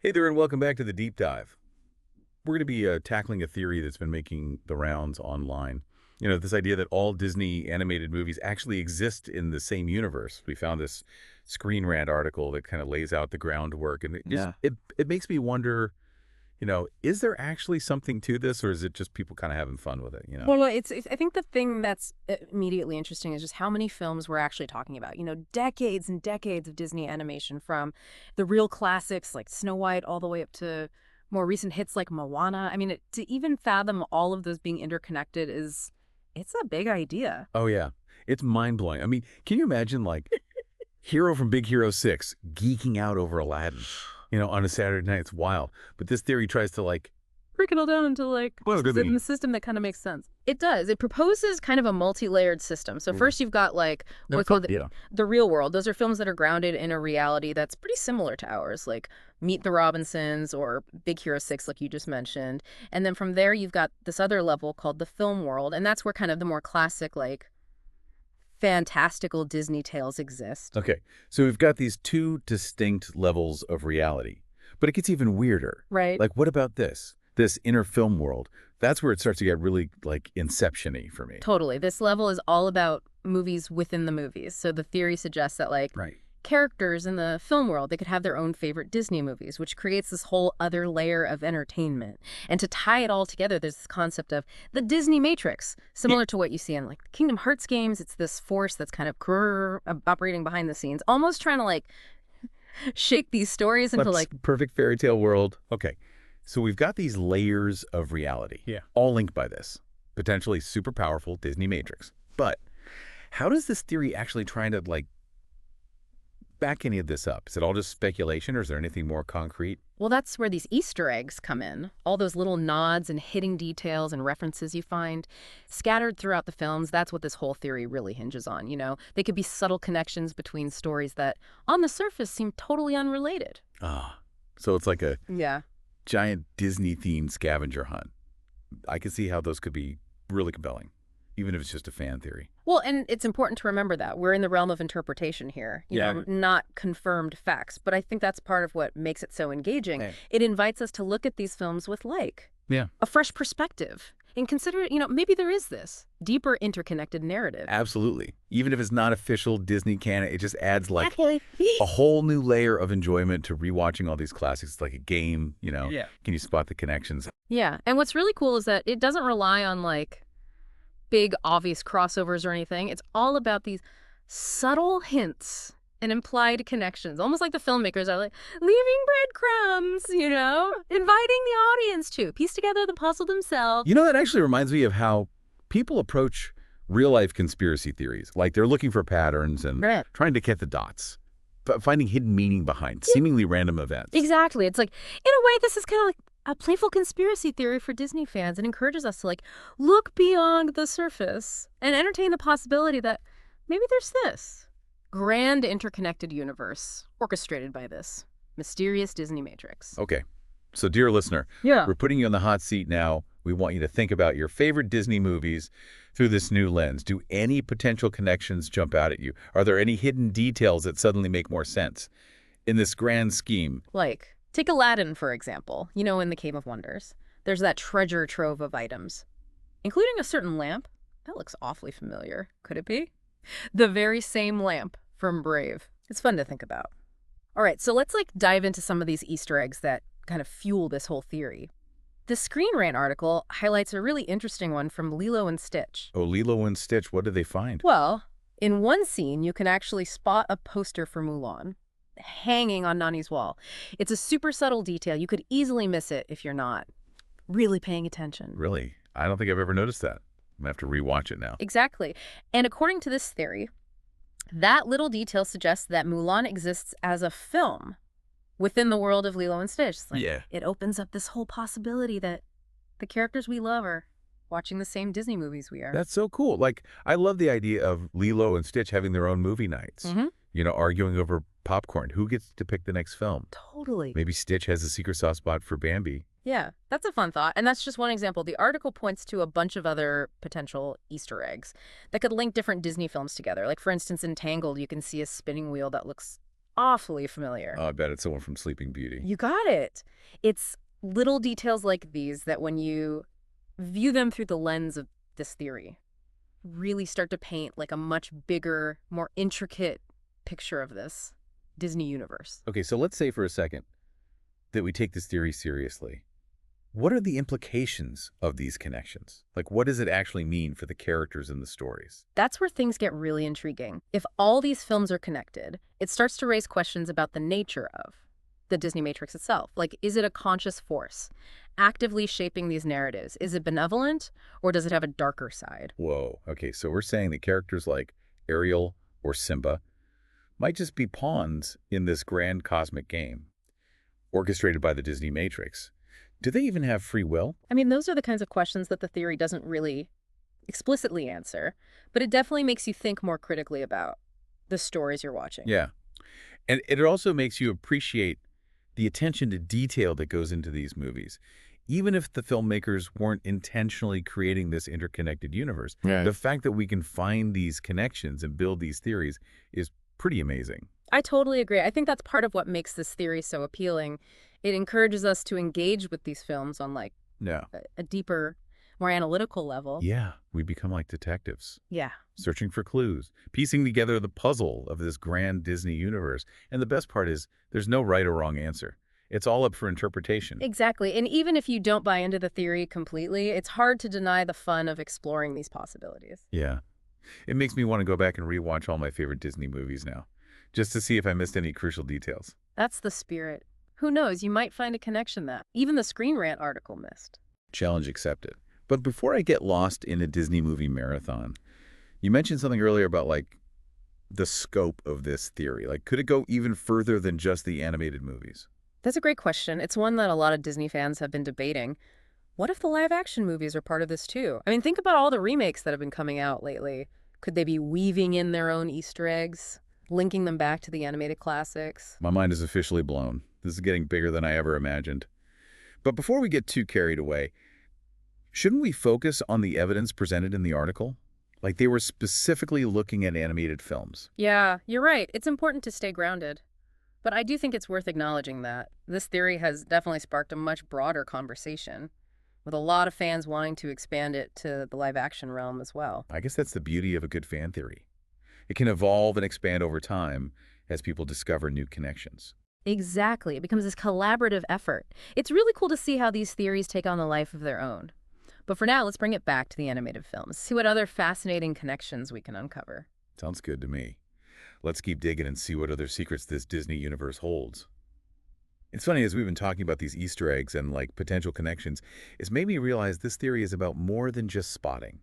Hey there, and welcome back to the Deep Dive. We're going to be tackling a theory that's been making the rounds online. This idea that all Disney animated movies actually exist in the same universe. We found this Screen Rant article that kind of lays out the groundwork, and Yeah. it makes me wonder, is there actually something to this, or is it just people kind of having fun with it? Well, I think the thing that's immediately interesting is just how many films we're actually talking about. Decades and decades of Disney animation, from the real classics like Snow White all the way up to more recent hits like Moana. I mean, to even fathom all of those being interconnected it's a big idea. Oh, yeah. It's mind-blowing. I mean, can you imagine, like, Hero from Big Hero 6 geeking out over Aladdin, on a Saturday night? It's wild. But this theory tries to, like, Break it all down into well, good in the system that kind of makes sense. It does. It proposes kind of a multi-layered system. So first you've got like what's called the real world. Those are films that are grounded in a reality that's pretty similar to ours, like Meet the Robinsons or Big Hero 6, like you just mentioned. And then from there you've got this other level called the film world, and that's where kind of the more classic, like fantastical Disney tales exist. Okay, so we've got these two distinct levels of reality, but it gets even weirder. Right. Like, what about this inner film world? That's where it starts to get really, like, Inception-y for me. Totally. This level is all about movies within the movies. So the theory suggests that, like, Right. characters in the film world, they could have their own favorite Disney movies, which creates this whole other layer of entertainment. And to tie it all together, there's this concept of the Disney Matrix, similar to what you see in, like, the Kingdom Hearts games. It's this force that's kind of operating behind the scenes, almost trying to, like, shake these stories into, like... Perfect fairy tale world. Okay, so we've got these layers of reality, all linked by this potentially super powerful Disney Matrix. But how does this theory actually try to, like, back any of this up? Is it all just speculation, or is there anything more concrete? Well, that's where these Easter eggs come in. All those little nods and hidden details and references you find scattered throughout the films. That's what this whole theory really hinges on. They could be subtle connections between stories that on the surface seem totally unrelated. So it's like a Yeah. giant Disney-themed scavenger hunt. I can see how those could be really compelling, even if it's just a fan theory. Well, and it's important to remember that we're in the realm of interpretation here, not confirmed facts. But I think that's part of what makes it so engaging. Yeah. It invites us to look at these films with, like, a fresh perspective and consider, maybe there is this deeper interconnected narrative. Absolutely. Even if it's not official Disney canon, it just adds, like, a whole new layer of enjoyment to rewatching all these classics. It's like a game, Yeah. Can you spot the connections? Yeah. And what's really cool is that it doesn't rely on, like, big obvious crossovers or anything. It's all about these subtle hints and implied connections, almost like the filmmakers are, like, leaving breadcrumbs, inviting the audience to piece together the puzzle themselves. That actually reminds me of how people approach real-life conspiracy theories. Like, they're looking for patterns and Right. trying to get the dots, but finding hidden meaning behind seemingly random events. Exactly. It's like, in a way, this is kind of like a playful conspiracy theory for Disney fans. It encourages us to, like, look beyond the surface and entertain the possibility that maybe there's this grand interconnected universe orchestrated by this mysterious Disney Matrix. Okay. So, dear listener, we're putting you on the hot seat now. We want you to think about your favorite Disney movies through this new lens. Do any potential connections jump out at you? Are there any hidden details that suddenly make more sense in this grand scheme? Like, take Aladdin, for example. In the Cave of Wonders, there's that treasure trove of items, including a certain lamp. That looks awfully familiar. Could it be? The very same lamp from Brave. It's fun to think about. All right, so let's, like, dive into some of these Easter eggs that kind of fuel this whole theory. The Screen Rant article highlights a really interesting one from Lilo and Stitch. Oh, Lilo and Stitch, what did they find? Well, in one scene, you can actually spot a poster for Mulan hanging on Nani's wall. It's a super subtle detail. You could easily miss it if you're not really paying attention. Really? I don't think I've ever noticed that. I'm going to have to rewatch it now. Exactly. And according to this theory, that little detail suggests that Mulan exists as a film within the world of Lilo and Stitch. It's like, it opens up this whole possibility that the characters we love are watching the same Disney movies we are. That's so cool. Like, I love the idea of Lilo and Stitch having their own movie nights. Arguing over popcorn. Who gets to pick the next film? Totally. Maybe Stitch has a secret soft spot for Bambi. Yeah, that's a fun thought. And that's just one example. The article points to a bunch of other potential Easter eggs that could link different Disney films together. Like, for instance, in Tangled, you can see a spinning wheel that looks awfully familiar. Oh, I bet it's someone from Sleeping Beauty. You got it. It's little details like these that when you view them through the lens of this theory, really start to paint like a much bigger, more intricate picture of this Disney universe. Okay, so let's say for a second that we take this theory seriously. What are the implications of these connections? Like, what does it actually mean for the characters in the stories? That's where things get really intriguing. If all these films are connected, it starts to raise questions about the nature of the Disney Matrix itself. Like, is it a conscious force actively shaping these narratives? Is it benevolent, or does it have a darker side? Whoa. Okay, so we're saying that characters like Ariel or Simba might just be pawns in this grand cosmic game, orchestrated by the Disney Matrix. Do they even have free will? I mean, those are the kinds of questions that the theory doesn't really explicitly answer, but it definitely makes you think more critically about the stories you're watching. Yeah. And it also makes you appreciate the attention to detail that goes into these movies. Even if the filmmakers weren't intentionally creating this interconnected universe, the fact that we can find these connections and build these theories is pretty amazing. I totally agree. I think that's part of what makes this theory so appealing. It encourages us to engage with these films on like a deeper, more analytical level. Yeah, we become like detectives. Yeah. Searching for clues, piecing together the puzzle of this grand Disney universe. And the best part is there's no right or wrong answer. It's all up for interpretation. Exactly. And even if you don't buy into the theory completely, it's hard to deny the fun of exploring these possibilities. Yeah. It makes me want to go back and rewatch all my favorite Disney movies now, just to see if I missed any crucial details. That's the spirit. Who knows, you might find a connection that even the Screen Rant article missed. Challenge accepted. But before I get lost in a Disney movie marathon, you mentioned something earlier about like the scope of this theory. Like, could it go even further than just the animated movies? That's a great question. It's one that a lot of Disney fans have been debating. What if the live-action movies are part of this too? I mean, think about all the remakes that have been coming out lately. Could they be weaving in their own Easter eggs, linking them back to the animated classics? My mind is officially blown. This is getting bigger than I ever imagined. But before we get too carried away, shouldn't we focus on the evidence presented in the article? Like they were specifically looking at animated films. Yeah, you're right. It's important to stay grounded. But I do think it's worth acknowledging that this theory has definitely sparked a much broader conversation, with a lot of fans wanting to expand it to the live-action realm as well. I guess that's the beauty of a good fan theory. It can evolve and expand over time as people discover new connections. Exactly. It becomes this collaborative effort. It's really cool to see how these theories take on the life of their own. But for now, let's bring it back to the animated films, see what other fascinating connections we can uncover. Sounds good to me. Let's keep digging and see what other secrets this Disney universe holds. It's funny, as we've been talking about these Easter eggs and like potential connections, it's made me realize this theory is about more than just spotting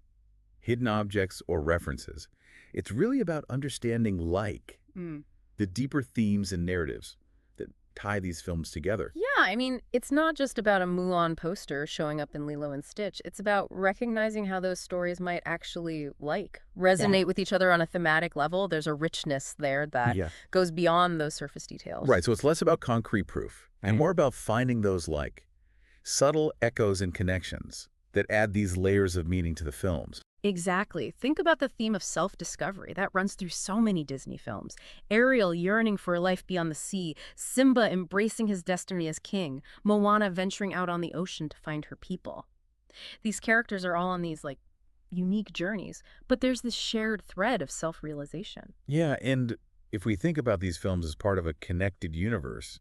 hidden objects or references. It's really about understanding the deeper themes and narratives that tie these films together. Yeah, I mean, it's not just about a Mulan poster showing up in Lilo and Stitch. It's about recognizing how those stories might actually resonate with each other on a thematic level. There's a richness there that goes beyond those surface details. Right, so it's less about concrete proof and more about finding those subtle echoes and connections that add these layers of meaning to the films. Exactly. Think about the theme of self-discovery that runs through so many Disney films. Ariel yearning for a life beyond the sea, Simba embracing his destiny as king, Moana venturing out on the ocean to find her people. These characters are all on these, unique journeys, but there's this shared thread of self-realization. Yeah, and if we think about these films as part of a connected universe,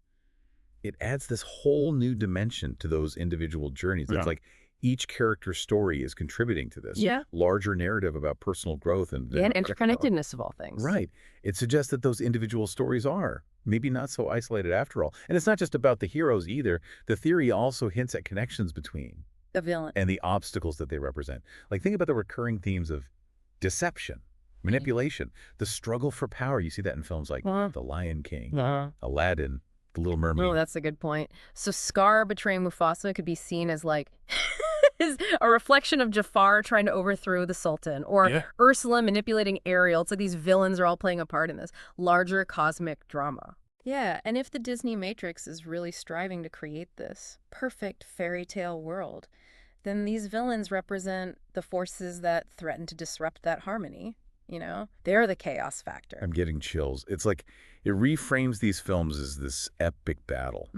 it adds this whole new dimension to those individual journeys. It's like each character's story is contributing to this larger narrative about personal growth and interconnectedness of all things. Right. It suggests that those individual stories are maybe not so isolated after all. And it's not just about the heroes either. The theory also hints at connections between the villain and the obstacles that they represent. Like think about the recurring themes of deception, manipulation, the struggle for power. You see that in films like The Lion King, Aladdin, The Little Mermaid. Oh, that's a good point. So Scar betraying Mufasa could be seen as is a reflection of Jafar trying to overthrow the Sultan, or Ursula manipulating Ariel. It's like these villains are all playing a part in this larger cosmic drama. Yeah, and if the Disney Matrix is really striving to create this perfect fairy tale world, then these villains represent the forces that threaten to disrupt that harmony. you know? They're the chaos factor. I'm getting chills. It's like it reframes these films as this epic battle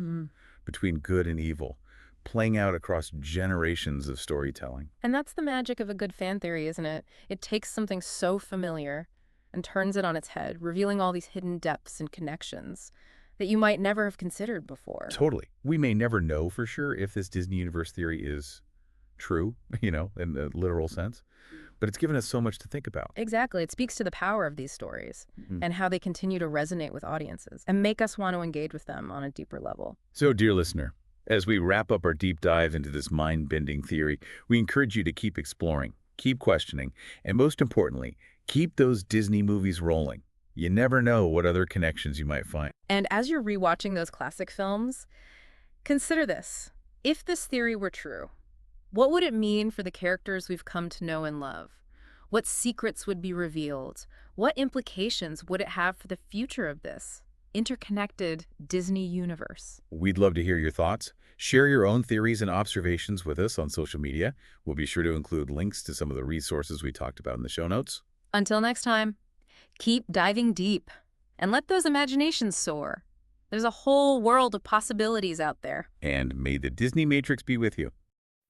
between good and evil, playing out across generations of storytelling. And that's the magic of a good fan theory, isn't it? It takes something so familiar and turns it on its head, revealing all these hidden depths and connections that you might never have considered before. Totally. We may never know for sure if this Disney Universe theory is true, in the literal sense, but it's given us so much to think about. Exactly. It speaks to the power of these stories and how they continue to resonate with audiences and make us want to engage with them on a deeper level. So, dear listener, as we wrap up our deep dive into this mind-bending theory, we encourage you to keep exploring, keep questioning, and most importantly, keep those Disney movies rolling. You never know what other connections you might find. And as you're rewatching those classic films, consider this. If this theory were true, what would it mean for the characters we've come to know and love? What secrets would be revealed? What implications would it have for the future of this interconnected Disney universe? We'd love to hear your thoughts. Share your own theories and observations with us on social media. We'll be sure to include links to some of the resources we talked about in the show notes. Until next time, keep diving deep and let those imaginations soar. There's a whole world of possibilities out there. And may the Disney Matrix be with you.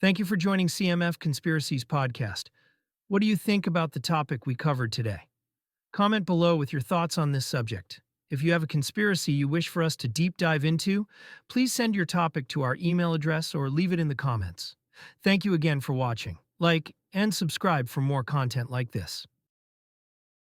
Thank you for joining CMF Conspiracies podcast. What do you think about the topic we covered today? Comment below with your thoughts on this subject. If you have a conspiracy you wish for us to deep dive into, please send your topic to our email address or leave it in the comments. Thank you again for watching. Like and subscribe for more content like this.